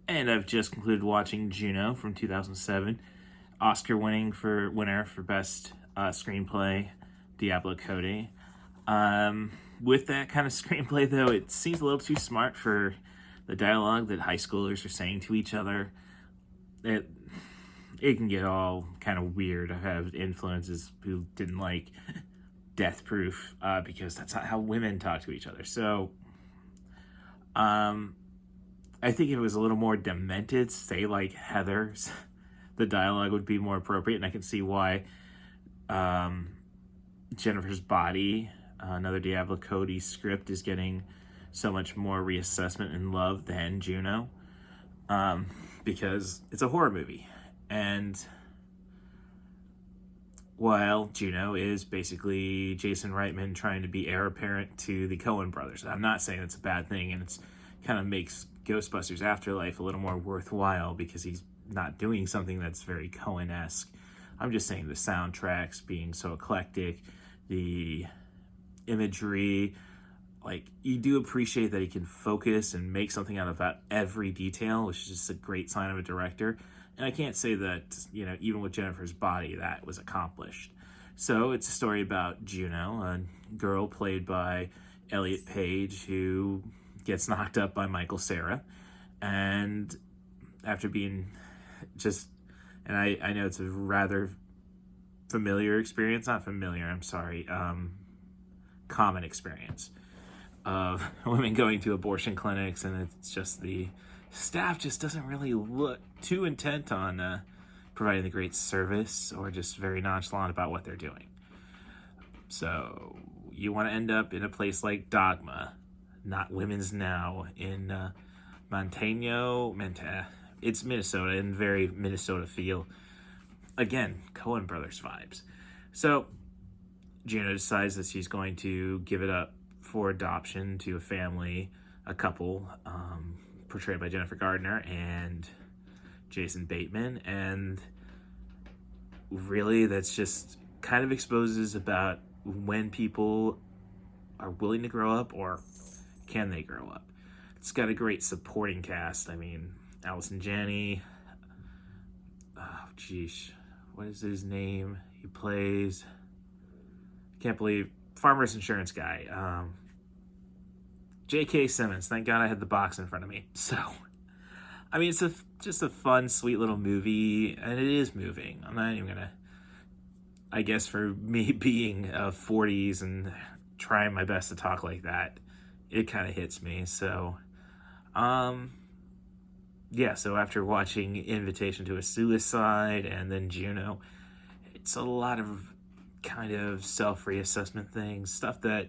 And I've just concluded watching Juno from 2007, Oscar-winning winner for best screenplay, Diablo Cody. With that kind of screenplay, though, it seems a little too smart for the dialogue that high schoolers are saying to each other. It can get all kind of weird. I have influences who didn't like Death Proof because that's not how women talk to each other. So, I think if it was a little more demented, say like Heather's, the dialogue would be more appropriate, and I can see why Jennifer's Body, another Diablo Cody script, is getting so much more reassessment and love than Juno, because it's a horror movie. And while Juno is basically Jason Reitman trying to be heir apparent to the Coen Brothers. I'm not saying it's a bad thing, and it's kind of makes Ghostbusters Afterlife a little more worthwhile because he's not doing something that's very Coen-esque. I'm just saying the soundtracks being so eclectic, the imagery, like, you do appreciate that he can focus and make something out of about every detail, which is just a great sign of a director. And I can't say that, even with Jennifer's Body, that was accomplished. So it's a story about Juno, a girl played by Elliot Page, who gets knocked up by Michael Cera. And after being and I know it's a rather familiar experience, not familiar, I'm sorry, common experience of women going to abortion clinics, and it's just the staff just doesn't really look too intent on providing the great service, or just very nonchalant about what they're doing. So you want to end up in a place like Dogma, not Women's Now, in it's Minnesota, in very Minnesota feel. Again, Coen Brothers vibes. So Juno decides that she's going to give it up for adoption to a family, a couple, portrayed by Jennifer Gardner and Jason Bateman. And really, that's just kind of exposes about when people are willing to grow up, or can they grow up. It's got a great supporting cast. I mean, Allison Janney, what is his name? He plays, can't believe, Farmers Insurance guy. J.K. Simmons. Thank God I had the box in front of me. So, I mean, it's just a fun, sweet little movie, and it is moving. I'm not even gonna, I guess for me being 40s and trying my best to talk like that, it kind of hits me. So, yeah, so after watching Invitation to a Suicide and then Juno, it's a lot of kind of self-reassessment things, stuff that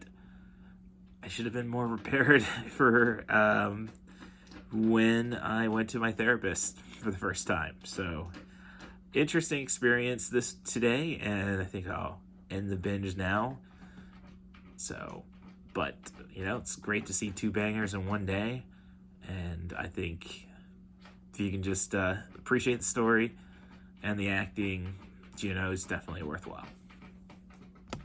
I should have been more prepared for when I went to my therapist for the first time. So, interesting experience today, and I think I'll end the binge now. So, but, it's great to see two bangers in one day, and I think if you can just appreciate the story and the acting, Juno is definitely worthwhile.